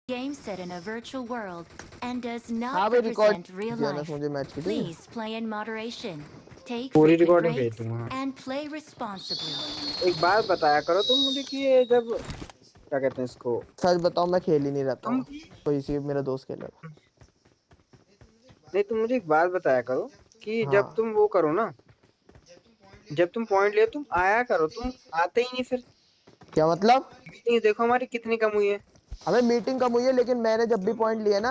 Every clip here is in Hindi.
Game set in a virtual world and does not हाँ भाई रिकॉर्ड represent real दिया ना life. मुझे मैच की, ठीक है। Please play in moderation. Take पूरी frequent रिकॉर्डिंग भेज breaks दूंगा। and play responsibly. एक बात बताया करो तुम मुझे कि ये जब क्या कहते हैं इसको, सच बताओ मैं खेल ही नहीं रहता तुम हूँ, कोई सी मेरा दोस्त खेल रहा नहीं, तुम मुझे एक बात बताया करो कि था। जब हाँ तुम वो करो ना, जब तुम पॉइंट ले तुम आया करो, तुम आते ही नहीं फिर। क्या मतलब? मीटिंग देखो हमारी कितनी कम हुई है। हमें मीटिंग कम हुई है, लेकिन मैंने जब भी पॉइंट लिए ना,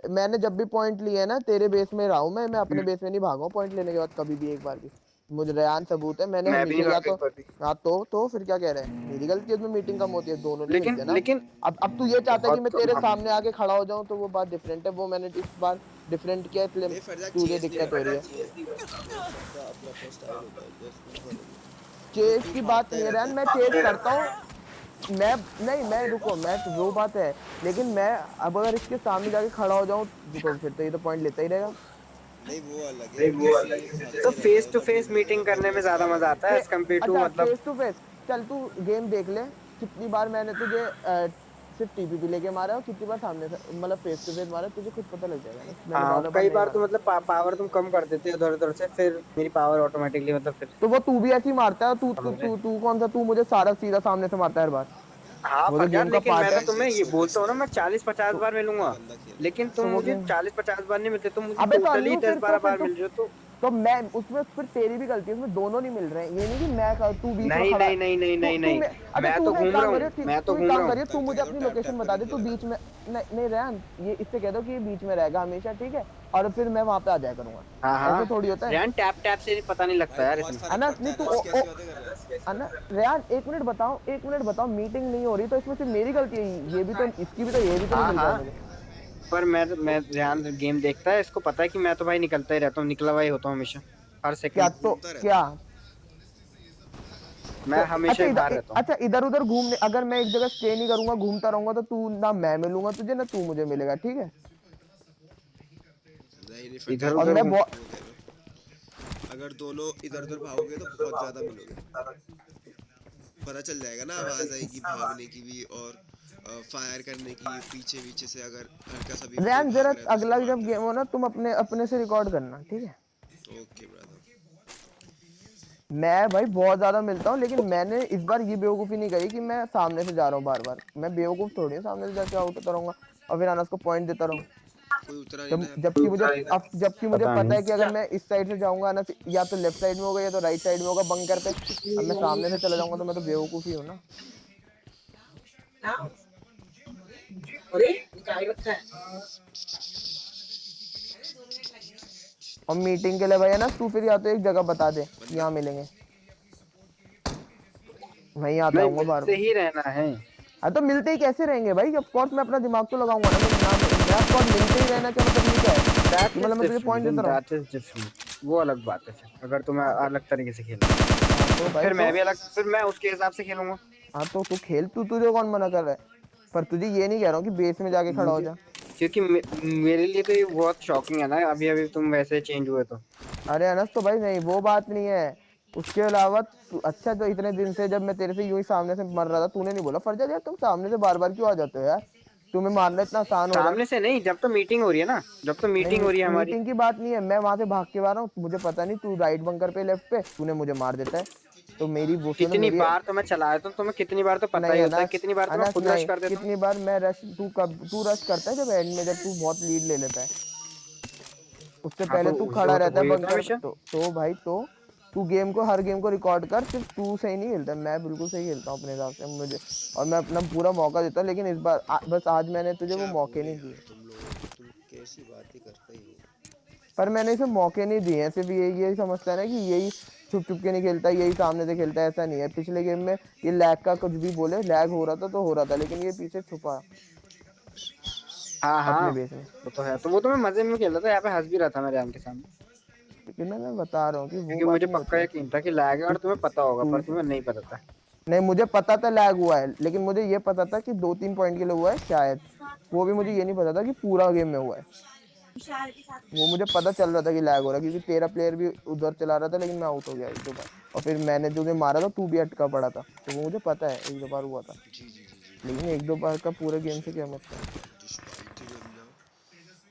मैंने जब भी पॉइंट लिए ना तेरे बेस में रहा हूँ मैं अपने बेस में नहीं भागा हूँ पॉइंट लेने के बाद कभी भी, एक बार भी। मुझे रेयान सबूत है, मैंने मैं भी हमेशा नहीं या भागा तो। एक बार भी। हाँ तो फिर क्या कह रहे हैं, मेरी गलती है उसमें मीटिंग कम होती है, दोनों नहीं लेकिन मिलते ना। लेकिन अब तू ये चाहता है कि बहुत मैं कम तेरे हम। सामने आके खड़ा हो जाऊं, तो वो बात डिफरेंट है, वो मैंने इस बार डिफरेंट किया, इसलिए नहीं फरजाद तुझे चेस नहीं दिक्कत हो करता, रही है। चेस नहीं करता वो, सबका अपना अपना स्टाइल होता है, जैसे तुम करोगे। मतलब चेज तू की बात भागता ही नहीं है रहता रैन, मैं है। चेज करता हूँ। मैं नहीं, मैं रुको, मैं तो वो बात है, लेकिन मैं अब अगर इसके सामने जाके खड़ा हो जाऊं तो फिर तो ये तो पॉइंट लेता ही रहेगा। नहीं वो अलग है, जैसे ये भागता तो ही रहता फेस है, टू कभी फेस मीटिंग रुकेगा करने नहीं, में ज्यादा स्टाइल मजा आता है फे, एज कम्पेयर टू अच्छा मतलब। Face to face. चल तू गेम देख ले, कितनी बार मैंने तुझे सिर्फ टीपीपी लेके मारा है और कितनी बार सामने से मतलब फेस टू फेस मारा है, तुझे खुद पता लग जाएगा ना, मैंने हाँ ज्यादा बार कई नहीं बार तो मारा। मतलब पावर तुम कम कर देते हो उधर उधर से, फिर मेरी पावर ऑटोमेटिकली मतलब फिर तो वो तू भी ऐसे ही मारता है, तू तू समझ रहे। तू तू कौन सा, तू मुझे सारा सीधा सामने से मारता है हर बार। हाँ वो तो फरजाद, गेम का लेकिन मैं पार्ट तो है। ऐसे तुम्हें ये फोकस बोलता हूँ ना, नहीं मैं है, 40-50 तो, बार अपना मिलूंगा। बंदा खेल रहा लेकिन तुम तो वो मुझे गेम। 40-50 बार नहीं मिलते, तुम मुझे अबे तो टोटली अन्नू 10-12 फिर बार मिल रहे हो तो मैं उसमें फिर तेरी भी गलती है, उसमें दोनों नहीं मिल रहे हैं, ये नहीं कि तू बीच में नहीं खड़ा है। नहीं नहीं नहीं तू नहीं तू नहीं, में अच्छा मैं तू तो ना एक घूम रहा काम हूँ, करियो, मैं तो तू एक घूम काम रहा हूँ। करियो, कल तू मुझे कह रहा अपनी हूँ टैप लोकेशन टैप बता करके दे, तू खेला बीच करो। में। नहीं नहीं रेहान, ये इससे कह दो कि ये बीच में रहेगा हमेशा, ठीक है, और फिर मैं वहां पे आ जाया करूंगा। हाँ ऐसे हाँ। थोड़ी होता है। रेन टैप टैप से पता नहीं लगता भाई यार बहुत इसमें। फर्क अनस पड़ता नहीं है तू ना, कैसी बातें कर रहा है। रेहान एक मिनट बताओ, एक मिनट बताओ, मीटिंग नहीं हो रही तो इसमें सिर्फ मेरी गलती है, ये भी तो इसकी भी तो, ये भी तो नहीं हाँ मिल रहा है हाँ, मुझे। पर मैं ध्यान से गेम देखता है, इसको पता है कि मैं तो भाई निकलता ही रहता हूँ, निकला हुआ ही होता हूँ हमेशा, हर क्या सेकंड। तो घूमता रहता क्या? है। मैं हमेशा अच्छा ही बाहर रहता हूँ। अच्छा इधर उधर घूमने, अगर मैं एक जगह स्टे नहीं करूंगा, घूमता रहूंगा, तो तू ना मैं मिलूंगा तुझे ना तू मुझे मिलेगा, ठीक है। नहीं नहीं इधर फरजाद, और उधर मैं तुम बहुत वो कह रहे हो, अगर दोनों इधर उधर भागोगे तो बहुत ज्यादा मिलोगे। पता चल जाएगा ना, आवाज आएगी भागने की भी और फायर करने की, पीछे पीछे से अगर हल्का सा भी कोई रैन भाग जरा रहा है तो उसको अगला जब मारना गेम हो ना, तुम अपने अपने से रिकॉर्ड करना, ठीक है। है। Okay brother. मैं भाई बहुत ज्यादा मिलता हूँ, लेकिन मैंने इस बार ये बेवकूफी नहीं करी कि मैं सामने से जा रहा हूँ बार बार, मैं बेवकूफ थोड़ी हूँ सामने से जाके आउट होता रहूंगा और फिर अनस को पॉइंट देता रहूँ। कोई उतरा नहीं ना जब यहाँ पे। जबकि मुझे पता पता नहीं। है कि अगर मैं इस साइड से जाऊंगा ना, या तो लेफ्ट साइड में होगा या तो राइट साइड में होगा बंकर पे, अब मैं सामने से चला जाऊंगा तो मैं तो बेवकूफ ही हूँ ना। और मीटिंग के लिए भाई है ना, तू फिर या तो एक जगह बता दे कि बंदा यहाँ मिलेंगे, वहीं आता नहीं, हूँ बार मिलते बार। ही रहना है। हाँ तो मिलते ही कैसे रहेंगे भाई, ऑफ कोर्स मैं अपना दिमाग तो लगाऊंगा ना, मैं ऑफ कोर्स मिलते ही रहना, क्या मतलब ये क्या है कि दैट इज मतलब मैं तुझे पॉइंट डिफरेंट, देता रहूं। That is different. वो अलग बात है, फिर अगर तुम्हें अलग तरीके से खेलना है हाँ तो भाई फिर तो, मैं भी अलग, फिर मैं उसके हिसाब से खेलूंगा। हाँ तो तू खेल, तुझे कौन मना कर रहा है, पर तुझे ये नहीं कह रहा हूँ कि बेस में जाके खड़ा हो मुझे जा। क्योंकि मेरे लिए तो ये बहुत शॉकिंग है ना, अभी अभी तुम वैसे चेंज हुए तो। अरे अनस तो भाई नहीं, वो बात नहीं है। उसके अलावा अच्छा तो इतने दिन से जब मैं तेरे से यूं ही सामने से मर रहा था, तूने नहीं बोला फरजाद यार तुम सामने से बार बार क्यों आ जाते हो यार, तुम्हें मारना इतना आसान हो रहा है। सामने से नहीं, जब तो मीटिंग हो रही है ना, जब तो नहीं मीटिंग हो रही है हमारी। मीटिंग की बात नहीं है, मैं वहां से भाग के आ रहा हूँ, मुझे पता नहीं, तू राइट बंकर पे लेफ्ट पे तूने मुझे मार देता है, तो मेरी उसमें तो कितनी मेरी। बार तो मैं चलाया, तो तुम्हें कितनी बार तो पता नहीं ही होता है, अनस, कितनी बार तो मैं अनस खुद रश नहीं, कर देता हूँ। कितनी बार मैं रश, तू रश करता है जब एंड में, जब तू बहुत लीड ले लेता है, उससे हाँ पहले तो तू खड़ा वो तो रहता है वही होता है बंकर पे, हमेशा। तो भाई तो तू गेम को, हर गेम को रिकॉर्ड कर, सिर्फ तू सही नहीं खेलता, मैं बिल्कुल सही खेलता हूँ अपने हिसाब से मुझे, और मैं अपना पूरा मौका देता हूँ, लेकिन इस बार बस आज मैंने तुझे वो क्या मौके बोले नहीं दिए। यार तुम लोगों को, तुम कैसी बातें करते ही हो। पर मैंने इसे मौके नहीं दिए हैं, सिर्फ यही समझता है ना कि यही छुप छुप के नहीं खेलता, यही सामने से खेलता है, ऐसा नहीं है। पिछले गेम में ये लैग का कुछ भी बोले, लैग हो रहा था तो हो रहा था, लेकिन ये पीछे छुपा हाँ हाँ, अपने बेस में। वो तो है, तो वो तो मैं मजे में खेल रहा था, यहाँ पे हंस भी रहा था मेरे आम के सामने। लेकिन मैं बता रहा हूँ कि वो क्योंकि बात मुझे नहीं पक्का होती है। यकीन था कि लैग है, तू और तुम्हें पता होगा, तू पर तुम्हें नहीं पता था। नहीं, मुझे पता था लैग हुआ है, लेकिन मुझे ये पता था कि 2-3 पॉइंट के लिए हुआ है शायद, वो भी मुझे ये नहीं पता था कि पूरा गेम में हुआ है। वो मुझे पता चल रहा था कि लैग हो रहा है, क्योंकि तेरा प्लेयर भी उधर चला रहा था, लेकिन मैं आउट हो गया 1-2 बार, और फिर मैंने तुझे मारा था, तू भी अटका पड़ा था, तो वो मुझे पता है 1-2 बार हुआ था। जी जी जी जी। लेकिन एक दो बार का पूरे गेम से क्या मतलब, Despite him now. Let's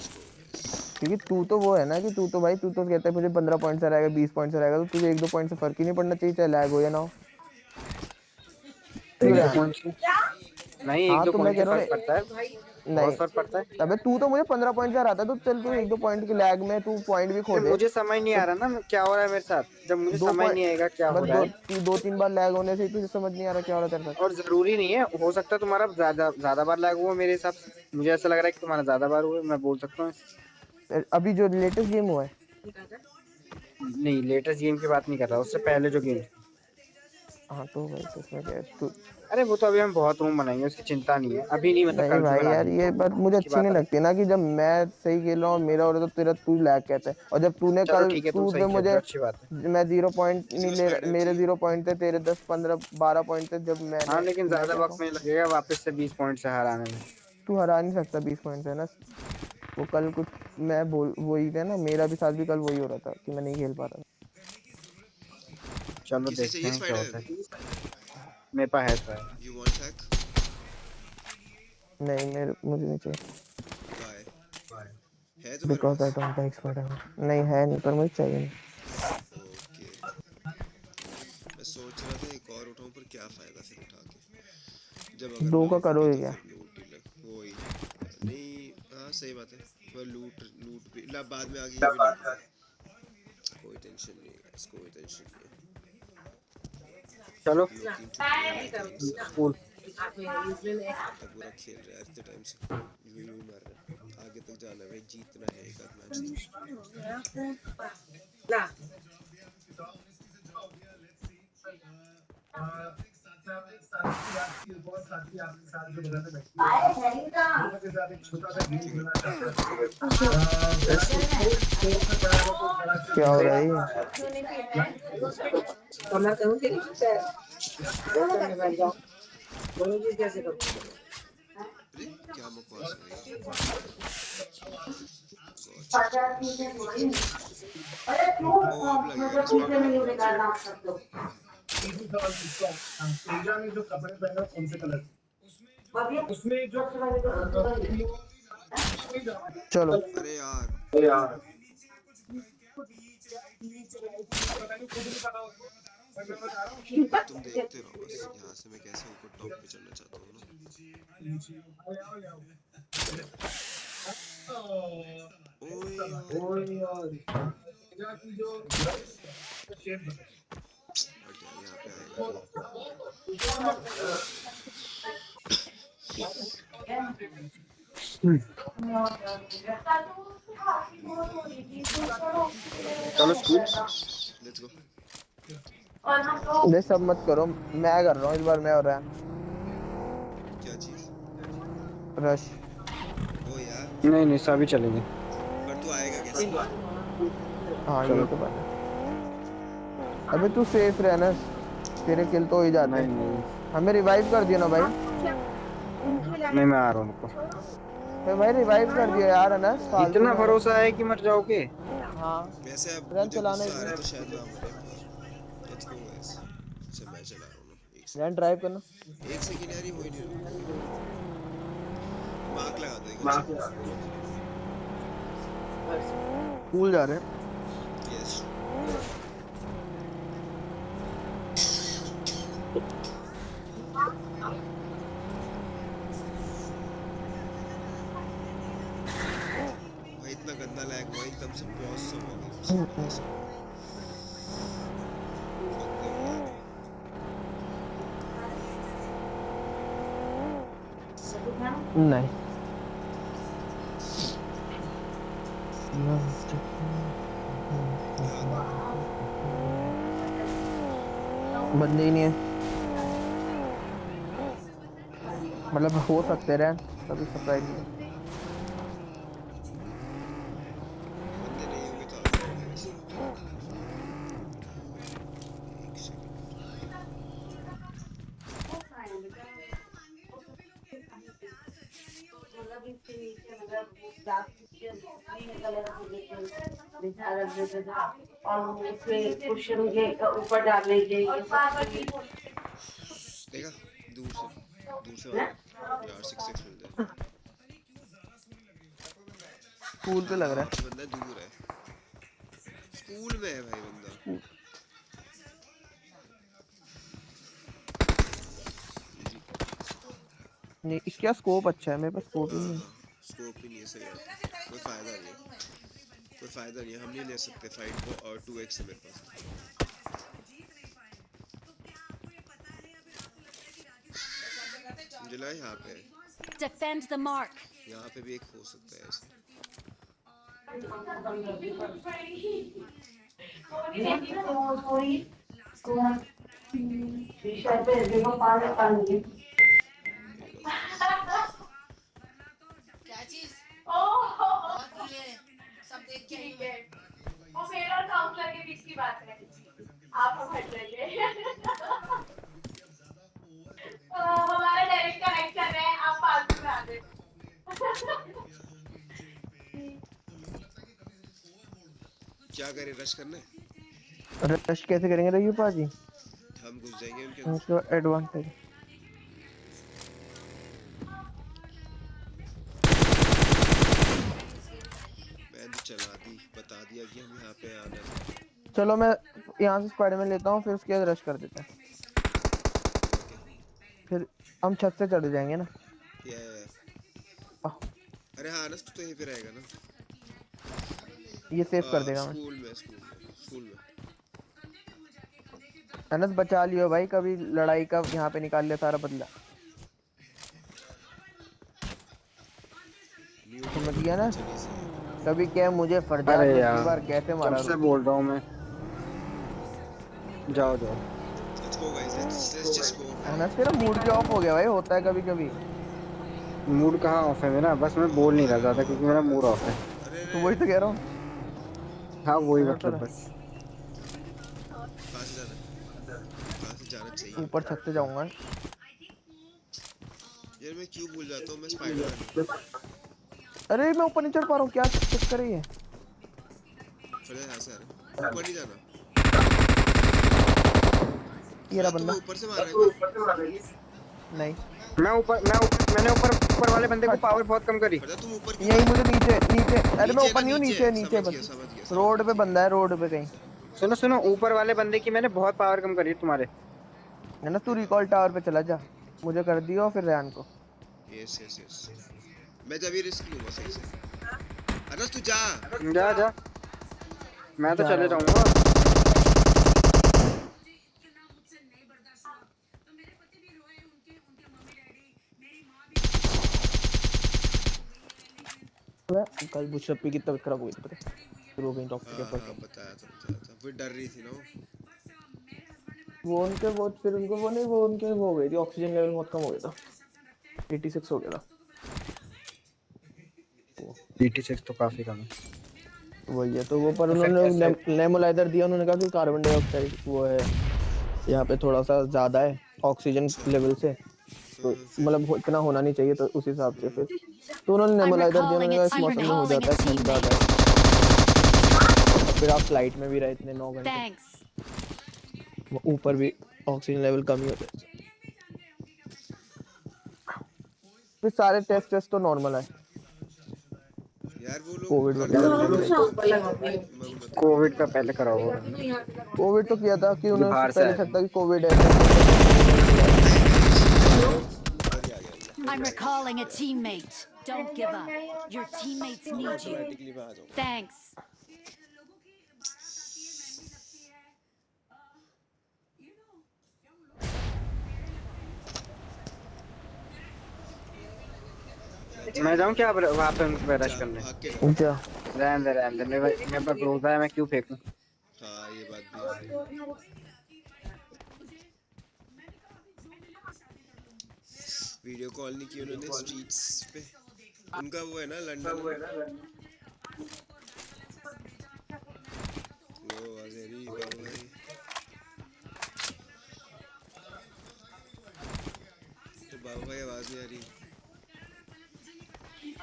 go, guys. क्योंकि तू तो वो है ना कि तू तो भाई, तू तो कहता है मुझे 15 पॉइंट से रहेगा, 20 पॉइंट से रहेगा, तो तुझे एक दो पॉइंट से फर्क ही नहीं पड़ना चाहिए, चाहे लैग हो या ना हो। क्यों एक दो रहा? पॉइंट से नहीं, एक हाँ दो तो मैं पॉइंट से कह रहा फर्क हूँ पड़ता है भाई, नहीं, बहुत फर्क पड़ता है। अबे तू तो मुझे 15 पॉइंट से हराता है, तो चल तू एक दो पॉइंट की लैग में तू पॉइंट भी खो अरे दे मुझे समझ नहीं तो आ रहा ना क्या हो रहा है मेरे साथ, जब मुझे दो समझ पॉइंट, नहीं आएगा क्या बस हो रहा है। दो तीन बार लैग होने से ही तुझे समझ नहीं आ रहा क्या हो रहा है तेरे और जरूरी नहीं है, हो सकता है तुम्हारा ज्यादा ज्यादा बार लैग हुआ मेरे हिसाब से, मुझे ऐसा लग रहा है कि तुम्हारा ज्यादा बार हुआ है, मैं बोल सकता हूँ। साथ। अभी जो लेटेस्ट गेम हुआ है, नहीं, लेटेस्ट गेम की बात नहीं कर रहा, उससे पहले जो गेम। हाँ तो भाई तो उसमें क्या है तू। अरे वो तो अभी हम बहुत रूम बनाएंगे, उसकी चिंता नहीं है, अभी नहीं, मतलब नहीं कल से भाई बना यार, देंगे। ये बात मुझे उसकी अच्छी नहीं बात अलग। लगती ना कि जब मैं सही खेल रहा हूँ और मेरा हो रहा है तो तेरा तू लैग कहता है, और जब तूने चलो कल ठीक है, तुम तू सही पे खेल रहे मुझे, हो, अच्छी बात है। मैं 0 पॉइंट किसी नहीं को ले स्पाइडर मेरे चाहिए? 0 पॉइंट थे, तेरे 10 15 12 पॉइंट थे, जब हाँ, मैंने, लेकिन तो मैं ज्यादा कहता वक्त हूँ नहीं लगेगा वापस से 20 पॉइंट से हराने में। तू हरा नहीं सकता 20 पॉइंट से ना। वो कल कुछ मैं बोल वही है ना, मेरा भी साथ भी कल वही हो रहा था कि मैं नहीं खेल पा रहा चलो किसे देखते चाहिए हैं क्या होता स्पाइडर? है। मेरे पास है तो है। You want hack? था। नहीं मेरे मुझे नहीं चाहिए, Why? है तुम्हारे because pass? I don't like Spiderman. नहीं है नहीं, पर मुझे चाहिए नहीं। ओके, मैं सोच रहा था एक और उठाऊं, पर क्या फायदा फिर उठा के, जब अगर दो मैं का लूट भी करोगे तो क्या? फिर लूट ही लग वही। नहीं, हाँ सही बात है, पर लूट लूट भी ला, बाद में आगे ये भी लूट लूंगा। कोई टेंशन नहीं है guys, कोई टेंशन नहीं है। चलो looking to play my games. School. बंदा पूरा खेल रहा है इतने टाइम से, यूं यूं मार रहा है, आगे तक जाना है भाई, जीतना है एक आध मैच तो। ठीक है। क्या हो रहा है ये? अरे क्या बकवास हो रही है? गॉड। ओ अब लगेगा रिस्पॉन्ड। चलो अरे यार, तुम देखते रहो बस, यहाँ से मैं कैसे ऊपर टॉप पे चलना चाहता हूँ ना। ओए यार, हट जा, यहाँ पे आएगा नहीं। चलो स्कूल। Let's go. ये सब मत करो, मैं कर रहा हूँ इस बार, मैं हो रहा है क्या चीज? रश। ओ यार, नहीं नहीं, सभी चलेंगे। पर तू आएगा कैसे? हाँ यही चलो। तो बात है। अबे तू सेफ रहना, तेरे किल तो हो ही जाते नहीं हैं। नहीं हमें रिवाइव कर दिया ना भाई। नहीं, मैं आ रहा हूँ रुको। तो भाई रिवाइव कर दिया यार अनस, फालतू इतना में हमें। भरोसा है कि मर जाओगे? हाँ वैसे अब रन मुझे चलाना गुस्सा आ रहा है इसमें। तो शायद ना मरे, पर लेट्स गो गाइस। अच्छा मैं चला रहा हूँ ना, रन ड्राइव करना। एक सेकंड यार, ये हो ही नहीं रहा। मार्क लगा दो एक अच्छा। कूल जा रहे हैं। यस। भाई इतना गंदा लैग हुआ, एकदम से पॉज सा हो गया, फिर से वापस बंदे ही आ गए। नहीं बंदे ही नहीं है, मतलब हो सकते रहे, कभी सरप्राइज नहीं। बंदे नहीं होंगे तो आ जाएंगे वैसे। एक सेकंड। और उसमें कुशन के ऊपर डालने के देखा, दूर से मारो यार, 6x मिल जाए। स्कूल पे लग रहा वहाँ पे बंदा दूर है, स्कूल में है भाई बंदा। है। इजी। नहीं क्या स्कोप अच्छा है, मेरे पास स्कोप ही हाँ नहीं है। हाँ, स्कोप ही नहीं है, सही बात है। कोई फायदा नहीं है, कोई फायदा नहीं है, हम नहीं ले सकते फाइट को, और 2x है मेरे पास। मुझे लगा यहाँ पे है, Defend the mark. यहाँ पे भी एक हो सकता है ऐसे। वो मेरा और काउंसलर के बीच की बात है, आप हम हट जाइए। हमारा डायरेक्ट कनेक्ट कर रहे हैं, आप फालतू में आ गए। क्या करें, रश करना है? रश कैसे करेंगे रही पाजी? हम घुस जाएंगे उनके अंदर। उसका एडवांटेज। मैंने तो चला दी, बता दिया कि हम यहाँ पे आना है। चलो मैं यहाँ से स्पाइडरमैन लेता हूँ, फिर उसके बाद रश कर देते हैं। फिर हम छत से चढ़ जाएंगे ना। या आह, अरे हाँ अनस, तू तो यहीं पे रहेगा ना? ये सेव कर देगा मैं। स्कूल में, स्कूल में। अनस बचा लियो भाई, कभी लड़ाई का यहाँ पे निकाल लिया सारा बदला। समझ गया ना? कभी क्या मुझे फरजाद अरे ने यार, पिछली बार कैसे मारा। सबसे बोल रहा हूँ मैं, जाओ जाओ। Let's go guys, let's just go. Anas मेरा मूड भी ऑफ हो गया भाई, होता है कभी कभी। मूड कहाँ ऑफ है मेरा, बस मैं बोल नहीं रहा ज्यादा क्योंकि मेरा मूड ऑफ है। अरे तो वही तो कह रहा हूँ। हाँ वही हाँ, मतलब चलो। बस। कहाँ से जाना है? कहाँ से जाना चाहिए? ऊपर छत से जाऊंगा। यार मैं क्यों भूल जाता हूँ, मैं स्पाइडरमैन हूँ। अरे मैं ऊपर नहीं चढ़ पा रहा हूँ, क्या चक्कर है ये? फिर यहाँ से आ रहा है, ऊपर नहीं जाना। ये रहा तुम्हें बंदा। ऊपर से मारा है कोई? नहीं मैंने ऊपर वाले बंदे को पावर बहुत कम करी। फरजा तुम ऊपर क्यों? यही मुझे नीचे नीचे। अरे मैं नीचे ऊपर ना, नहीं हूँ, नीचे नीचे समझ गया, बस। समझ गया, रोड पे बंदा है, रोड पे कहीं। सुनो सुनो, ऊपर वाले बंदे की मैंने बहुत पावर कम करी तुम्हारे। है ना, तू रिकॉल टावर पे चला जा, मुझे कर दियो और फिर रैन को। यस यस यस, मैं जब भी रिस्क लूंगा सही से। अनस तू जा। जा जा, मैं तो जा चले रहा हूँ। जाऊंगा। कल बुशअप की तबीयत खराब हो गई थी पता है? फिर हो गई टॉक्सिक हाँ एफर्ट। हाँ बताया था, फिर डर रही थी ना वो उनके बहुत, फिर उनको वो नहीं, वो उनके वो हो गई थी, ऑक्सीजन लेवल बहुत कम हो गया था, 86 हो गया था। 86 तो काफी कम है। वही है तो वो, पर तो फिर उन्होंने नेमोलाइजर दिया, उन्होंने कहा कि कार्बन डाइऑक्साइड वो है यहाँ पे थोड़ा सा ज्यादा है ऑक्सीजन लेवल से, तो मतलब इतना होना नहीं चाहिए, तो उस हिसाब से फिर तो उन्होंने नेमोलाइजर दिया। उन्होंने कहा इस मौसम में हो जाता है, ठंड ज्यादा है। और फिर आप फ्लाइट में भी रहे इतने 9 घंटे, Thanks. ऊपर भी ऑक्सीजन लेवल कम ही होता है। फिर सारे टेस्ट तो नॉर्मल है। यार, वो लोग कोविड कोविड का पहले कराओ। कोविड तो किया था कि उन्होंने बाहर से पहले आया सकता कि कोविड है। I'm recalling a teammate. Don't give up. Your teammates need you. Automatically मैं आ जाऊंगा। Thanks. मैं जाऊं क्या वहाँ पे उनको रश करने? भाग के अच्छा रहने दे, मेरे पर भरोसा है, मैं क्यों फेंकूं? हाँ ये बात भी है। वीडियो कॉल नहीं की उन्होंने स्ट्रीट्स पे, उनका वो है ना लंदन। वो अजरी बाबू भाई, तो बाबू भाई आवाज नहीं आ रही।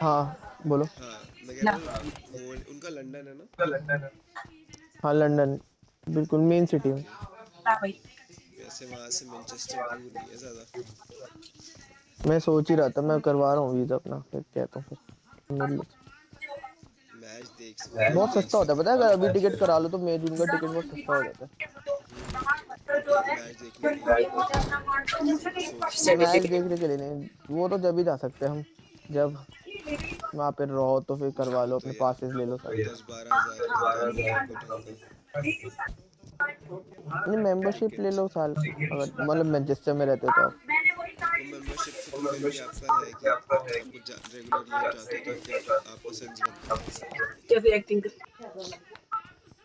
हाँ बोलो। हाँ मैं कह रहा हूँ वो उनका लंदन है ना? हाँ लंदन बिल्कुल मेन सिटी में। वैसे वहाँ से मैनचेस्टर दूर नहीं है ज़्यादा। मैं सोच ही रहा था, मैं करवा रहा हूँ वीजा अपना, फिर कहता हूँ फिर मिल लो। मैच देख बहुत देख सस्ता होता है सकते पता है, हैं अगर अपन। अभी टिकट करा लो तो मई जून का टिकट बहुत सस्ता हो जाता है। मैच देखने के लिए सोच रहा मैच देखने के लिए नहीं, वो तो जब ही जा सकते हैं हम, जब वहाँ पे रहो तो फिर हूँ। करवा हाँ लो, तो अपने यार पासेस ले लो सारे। 10-12 हज़ार का कर लो यार कोई ढंग का नहीं मेंबरशिप ले टिकट। लो साल, अगर मतलब मैनचेस्टर में रहते हो तो आप। वो मेंबरशिप से तो फिर भी आपका है कि आपको रेगुलरली आप जाते हो ताकि आपका सेंस बनता है।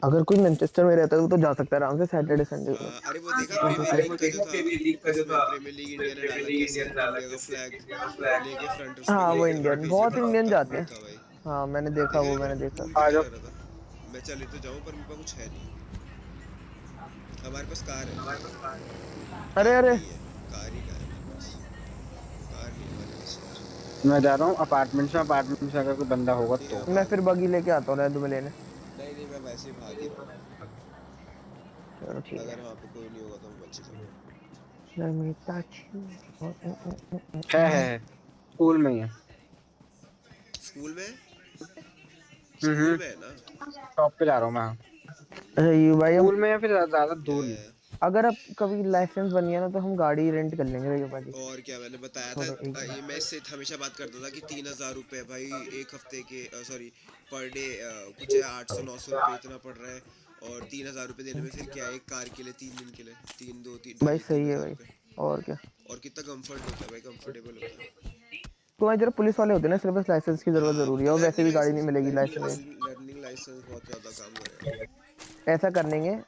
अगर कोई मैनचेस्टर में रहता है वो तो जा सकता है आराम से सैटरडे संडे को। अरे वो देखा उनको प्रीमियर क्या, लीग का जो था, उसमें प्रीमियर लीग इंडिया ने डाला कैसे इंडिया का फ्लैग लेके फ्रंट उसमें हाँ वो लेके और इंडियन, पीछे बहुत कितना इंडियन कितना जाते कूल हैं। था भाई। हाँ मैंने देखा देखा वो, कि मैंने मैं देखा। कूल आ कितना जाओ। कर रहा था। मैं चले तो जाऊं पर मेरे पास कुछ है नहीं। हमारे पास कार है। अरे कार अरे, नहीं है। कार ही का है हमारे पास। कार नहीं है हमारे पास यार। मैं जा रहा हूँ अपार्टमेंट से अगर कोई बंदा होगा नहीं तो। मैं फिर अपार्टमेंट बगी लेके आता हूँ रैंडो में लेने। नहीं नहीं मैं वैसे ही भाग ही रहा हूँ। चलो ठीक है। अगर वहाँ पे कोई नहीं होगा तो मैं बच ही जाऊंगा। Let me touch you. है स्कूल में ही है। स्कूल में। स्कूल हम्म। में है ना। शॉप पे जा रहा हूँ मैं। अच्छा यू भाई, हम स्कूल में या फिर ज्यादा या, दूर नहीं। अगर अब कभी लाइसेंस बन गया ना तो हम गाड़ी रेंट कर लेंगे भैया भाजी। और क्या मैंने बताया था। थोड़ा एक ये मैं इससे हमेशा बात करता था कि 3,000 रुपये भाई एक हफ्ते के सॉरी पर डे कुछ है 800-900 रुपये इतना पड़ रहा है। और 3,000 रुपये देने में फिर क्या है एक कार के लिए 3 दिन के लिए तीन दो तीन भाई ढाई तीन सही है हजार भाई, रुपये और क्या। और कितना कंफर्ट होता है भाई कंफर्टेबल होता है। तुम्हारे जरा पुलिस वाले होते हैं ना, सिर्फ बस लाइसेंस की जरूरत हाँ जरूरी है, और वैसे लर्निंग भी गाड़ी लाइसेंस नहीं मिलेगी लर्निंग लाइसेंस। लर्निंग लाइसेंस बहुत ज़्यादा काम करेगा। ऐसा कर लेंगे,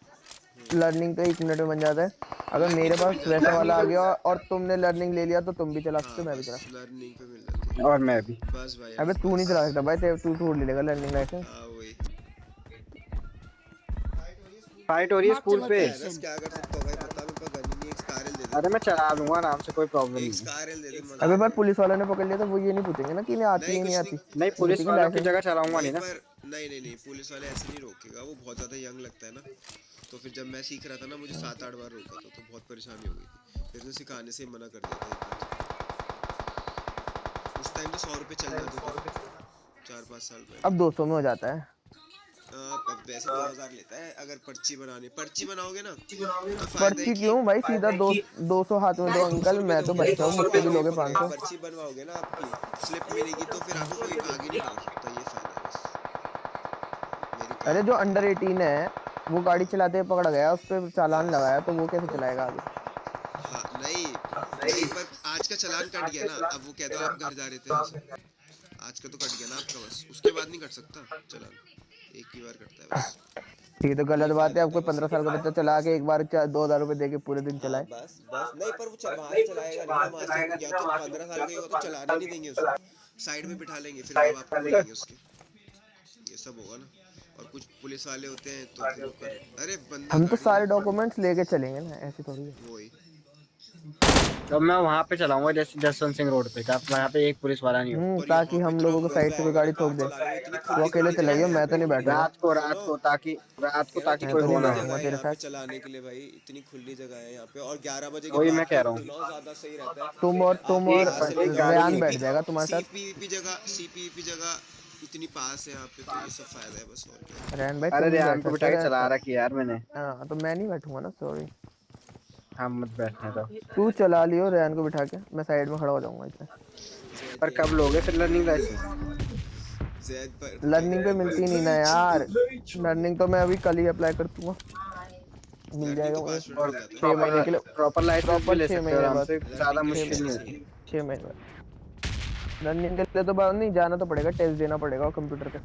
लर्निंग तो 1 मिनट में बन जाता है। अगर लर्निंग मेरे पे मिल पास जाती वैसा है। वाला आ गया और तुमने लर्निंग ले लिया तो तुम भी चला सकते हाँ हो, मैं भी चला बस सकता लर्निंग पे मिल जाती है। और मैं भी। बस भाई हूँ। अबे बस तू नहीं बस। चला सकता भाई, तू छोड़ ले लेगा लर्निंग लाइसेंस। हाँ वही। फाइट हो रही है Marked a स्कूल पे। पता है बस location. क्या कर सकता हूँ भाई बता मेरे पास गन ही नहीं है, एक स्कारल दे दे। अरे मैं चला लूंगा आराम से, कोई प्रॉब्लम एक नहीं है। स्कारल दे दे मजा अबे आ पर जाएगा। पुलिस वालों ने पकड़ लिया तो वो ये नहीं पूछेंगे ना कि इन्हें आती नहीं है नहीं कुछ नहीं। आती, नहीं, वो पुलिस पूछेंगे वालों की लाइसेंस। जगह चलाऊंगा नहीं नहीं ना। पर नहीं पुलिस वाले ऐसे नहीं रोकेगा, वो बहुत ज़्यादा यंग लगता है ना। तो फिर जब मैं सीख रहा था ना मुझे 7-8 बार रोका था तो बहुत परेशानी हो गई थी, फिर उसने सिखाने से ही मना कर दिया था एक बार तो। उस टाइम तो 100 रुपये चल जाते थे 4-5 साल पहले। अब 200 में हो जाता है। अब वैसे 2,000 लेता है अगर पर्ची बनाओगे ना तो फ़ायदा है पर्ची कि क्यों भाई, सीधा 200 हाथ में दो भाई 200 अंकल, रुपये मैं तो दोगे बच्चा हूँ, 200 मुझसे रुपये भी दोगे लोगे नहीं 500। पर्ची बनवाओगे ना आपकी स्लिप मिलेगी तो फिर आपको कोई आगे नहीं पकड़ सकता, ये फ़ायदा है बस। मेरी अरे कार जो पे अंडर 18 है वो गाड़ी चलाते हुए पकड़ा गया, उस पर चालान यस। लगाया, तो वो कैसे चलाएगा आगे। हाँ नहीं पर आज का चालान कट गया ना, अब वो कह दो आप घर जा रहे थे यहाँ से, आज का तो कट गया ना आपका, बस उसके बाद नहीं कट सकता चालान, एक ही बार कटता है बस। ठीक है, तो गलत ये बात फायदा है, अब होता कोई है बस। 15 साल का बच्चा चला के एक बार 2,000 रुपये दे के पूरे दिन हाँ चलाए। बस बस नहीं पर वो वहां से चलाएगा नहीं ना, वहां से या तो 15 साल का ही होगा तो चलाने नहीं देंगे उसको, साइड में बिठा लेंगे फिर माँ बाप को बुलाएंगे उसके, ये सब होगा ना। और कुछ पुलिस वाले होते हैं तो फिर वो कर अरे बंदा हम तो गाड़ी सारे लेके डॉक्यूमेंट्स लेके चलेंगे ना, ऐसे थोड़ी है। वही। अब मैं वहां पे चलाऊंगा जैसे जसवंत सिंह रोड पे, जहाँ वहाँ पे एक पुलिस वाला नहीं हो। पर यहाँ ताकि पे हम इतना लोगों को साइड मजा से कोई आएगा ना गाड़ी ठोक कार दे। चलाने में, इतनी वो खुली अकेले खुली जगह चलाइए, है यहाँ मैं तो पे। नहीं बैठूंगा। रात सुनो को ताकि कह रहा कोई तो नहीं हो ना कितनी हो। जगह बैठूंगा है तेरे यहाँ पे साथ। चलाने के लिए भाई, इतनी खुली जगह है यहाँ पे, और 11 बजे के वही मैं बाद कह तो रहा हूँ। इतना ज्यादा सही रहता है। तुम आप और यहाँ से एक लेकर गाड़ी रेयान है। बैठ जाएगा तुम्हारे साथ। सीपीवीपी जगह इतनी पास है यहाँ पे, तो ये सब फायदा है बस, और क्या है। रेयान भाई अरे तुम भी रेहान बैठ को सकते बिठा हो के रेयान चला साथ। रखी है यार मैंने। हाँ तो मैं नहीं बैठूंगा ना, सॉरी। हम मत बैठने दो। तू चला लियो रेयान को बिठा के, मैं साइड में खड़ा हो जाऊंगा इसमें। जैद पर के कब लोगे फिर लर्निंग लाइसेंस? जैद पर क्या लर्निंग पे कहते मिलती नहीं ना हैं यार, लर्निंग तो मैं अभी कल ही अप्लाई कर दूंगा, मिल लर्निंग जाएगा तो मुझे 5 मिनट और मिल जाता है। 6 महीने के लिए। प्रॉपर लाइसेंस भी प्रॉपर ले छह सकते हो महीने आराम बाद से, ज्यादा लर्निंग के लिए मुश्किल कुछ नहीं नहीं होती। है। 6 महीने बाद रनिंग के लिए तो बात नहीं, जाना तो पड़ेगा, टेस्ट देना पड़ेगा कंप्यूटर पे,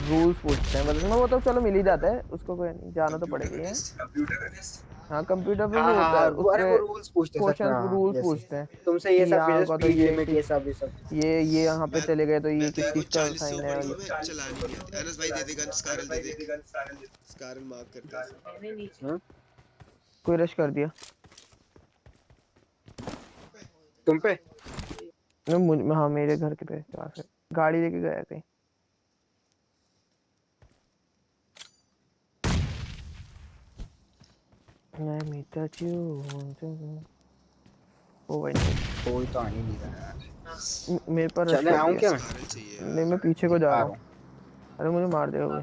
रूल्स पूछते हैं, मतलब वो तो चलो मिल ही जाता है उसको, कोई नहीं, जाना तो कंप्यूटर पड़ेगा का ही है। टेस्ट। हाँ कंप्यूटर पे हाँ वो हाँ होता हाँ, है, उस अरे पे वो रूल्स पूछते हैं सच में, क्वेश्चन हाँ रूल्स यस। पूछते हैं तुमसे ये कि सब यहाँ ये का तो स्पीड ये लिमिट ये सब ये सब। ये यहाँ पे मैं चले गए तो ये मैं तो किस एक वो चीज का 40 से साइन है, ऊपर और तो ये हमें चलानी नहीं आती। अनस भाई दे दे गन, स्कारल दे दे, स्कारल मार्क करते हैं इसे। हम्म? कोई रश कर दिया। तुम पे। हाँ मेरे घर के पास है, गाड़ी लेके गया कहीं। Let me touch you. ओ भाई नहीं, कोई तो आ ही नहीं रहा यार। मेरे पर रश चले कर आऊं दिया। क्या मैं? स्कारल चाहिए नहीं यार। मैं पीछे को जा आ रहा रहा हूँ। हूँ। अरे मुझे मार देगा कोई।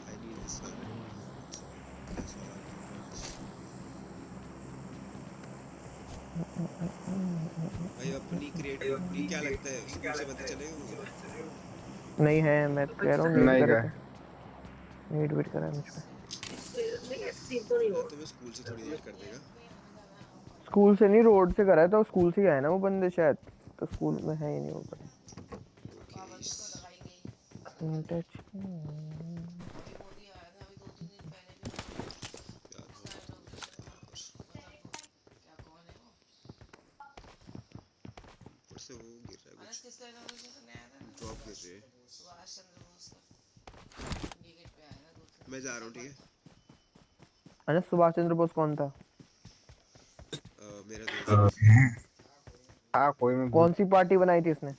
आई नीड स्कारल। That's all I can promise. भाई अपनी क्रिएटिविटी क्या लगता है स्कूल से पता चलेगा मुझे? नहीं है, मैं तो कह रहा हूँ नीड नहीं करे गए। थे। नीड वेट करा है मुझ पे। यार तुम्हें स्कूल से थोड़ी देर कर देगा। स्कूल से नहीं, रोड से करा है, तो स्कूल से ही आया ना वो बंदे शायद। तो स्कूल में है ही नहीं वो बंदे। Okay touch. यार बहुत ऊपर से वो गिर रहा है कुछ। ड्रॉप गिर रही है। मैं जा रहा हूँ ठीक है। अरे सुभाष चंद्र बोस कौन था? मेरा दोस्त। हाँ कोई मैं कौन सी पार्टी बनाई थी उसने?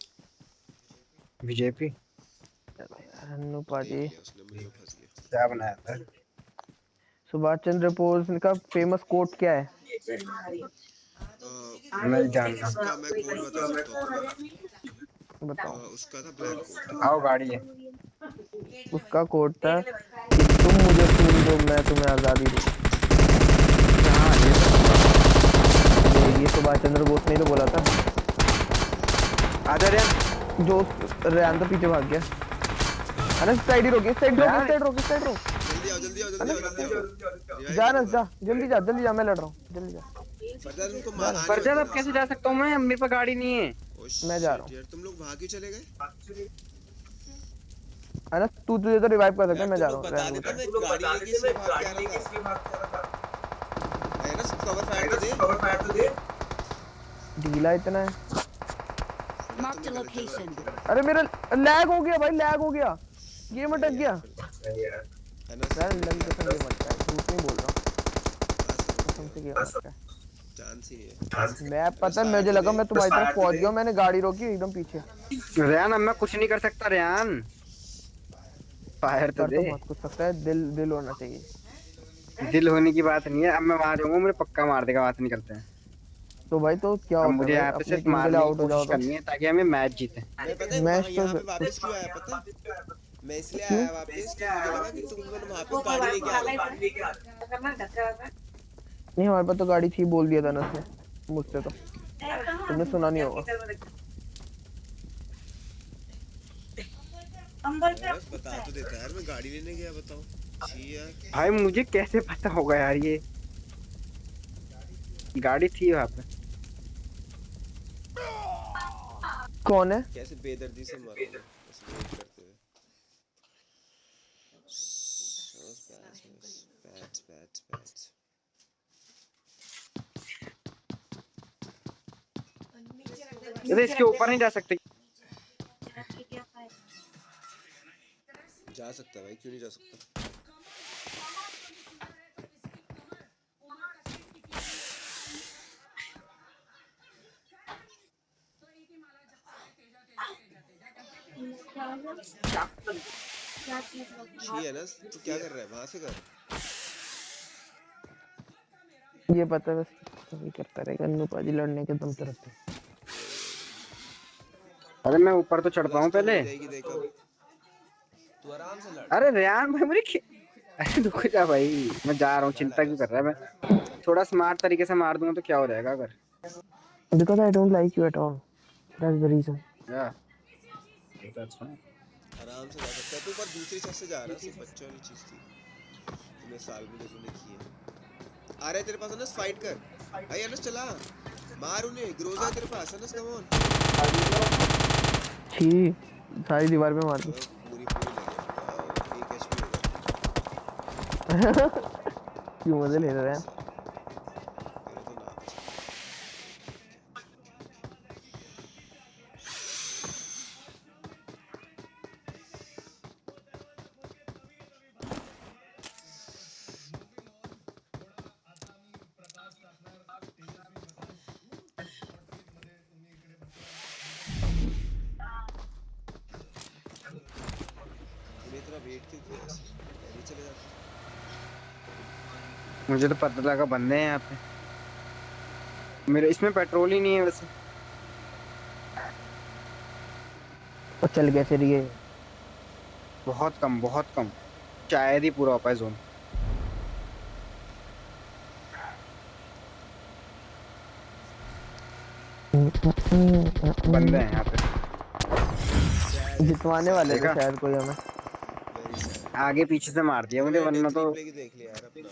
बीजेपी। हन्नू देख पाजी। लिया उसने मुझे, फंस गया। क्या बनाया था? सुभाष चंद्र बोस का फेमस कोट क्या है? नहीं जानता। इसका मैं कोड बता सकता हूँ तुम्हें। बताओ। उसका था ब्लैक कोट। आओ गाड़ी है। उसका कोट था कि तुम मुझे खून दो, मैं तुम्हें आजादी दूं। हाँ ये सुभाष चंद्र बोस ने ही तो बोला था। आजा रेन। जो रेहान तो पीछे भाग गया। अरे साइड ही रोकी, साइड रोक, साइड रोक, साइड रोक। जल्दी आओ जल्दी आओ जल्दी आओ जल्दी आओ। जा ना, जा जल्दी जा, जल्दी जा, मैं लड़ रहा हूँ, जल्दी जा। फरजाद उनको आने मत फरजाद अब देना। कैसे जा सकता हूँ मैं? मेरे पास गाड़ी नहीं है। ओ मैं जा शिट रहा हूँ। यार, तुम लोग भाग क्यों चले गए? अरे तू तुझे तो रिवाइव कर सकता है, यार मैं तुम जा लोग रहा बता हूँ। देते, मैं गाड़ी लेके इसलिए भाग के आ रहा था। है ना, कवर फायर तो दे। ढीला इतना है। Marked a location. अरे मेरा लैग हो गया भाई, लैग हो गया, गेम अटक गया। है ना यार अल्लाह की कसम गेम अटका है, झूठ नहीं बोल रहा हूँ, कसम से गेम अटका है। चांस ही नहीं है। मैं पता है, मुझे लगा मैं तुम्हारी तरफ पहुंच गया, मैंने गाड़ी रोकी एकदम पीछे। रेन अब मैं कुछ नहीं कर सकता रेन। फायर तो कर तो दे। बहुत कुछ सकता है, दिल दिल होना चाहिए। दिल होने की बात नहीं है। अब मैं वहां जाऊंगा, मुझे पक्का मार देगा। बात नहीं करते हैं। तो भाई तो क्या अब होता है मुझे भाई, यहाँ पे अपनी सिर्फ टीम के लिए मारने की आउट हो जाओ कोशिश तो। करनी है ताकि हमें मैच जीते। मैं पता है मैच यहाँ तो पे वापस क्यों आया पता है? मैं इसलिए आया वापस कि मुझे लगा कि तुम लोग वहां पे गाड़ी लेके आ रहे हो। नहीं, हमारे पास तो गाड़ी थी, बोल दिया था ना उसने मुझसे, तो तुमने सुना नहीं होगा। बस बता तो देता यार, मैं गाड़ी लेने गया, बताओ। छी यार। भाई मुझे कैसे पता होगा यार? ये गाड़ी थी वहां पे। कौन है? कैसे बेदर्दी से मर रहा हूँ बस वेट करते हुए। Bats bats bats. अरे इसके ऊपर नहीं जा सकते। जा सकता है भाई, क्यों नहीं जा सकता? छी है ना, तू क्या कर रहा है? वहां से कर। ये पता है, बस कभी करता रहेगा अन्नू पाजी, लड़ने के दम पे रहते हैं। अरे मैं ऊपर तो चढ़ पाऊं प्लस तो पहले। हो जाएगी, देखो तू आराम से लड़। अरे रेयान भाई अरे रुक जा भाई, मैं जा रहा हूँ। चिंता क्यों कर रहा है? मैं थोड़ा स्मार्ट तरीके से मार दूंगा तो क्या हो जाएगा अगर। Because I don't like you at all. That's the reason. या दैट्स फाइन। आराम से जा सकता है तू, पर दूसरी साइड से जा रहा है, सिर्फ बच्चों वाली चीज थी। तूने साल में जो की है। आ रहा है तेरे पास अनस, फाइट कर भाई। अनस चला, मार उन्हें। ग्रोजा है तेरे पास अनस, कम ऑन। छी, सारी दीवार पे मार दी। पूरी पूरी लगे। एक एचपी होगा। क्यों मजे ले रहे हैं? तेरे तो ना बचा। तूने इतना वेट क्यों किया ऐसे? पहले ही चले जाते। मुझे तो पता लगा बंदे हैं यहाँ पे। मेरे इसमें पेट्रोल ही नहीं है वैसे। और चल गए फिर ये। बहुत कम, बहुत कम। शायद ही पूरा हो पाए जोन। बंदे हैं यहाँ पे। जितवाने वाले थे देखा? शायद कोई हमें। Very sad. आगे पीछे से मार दिया मुझे, वरना तो की देख लिया यार अपना।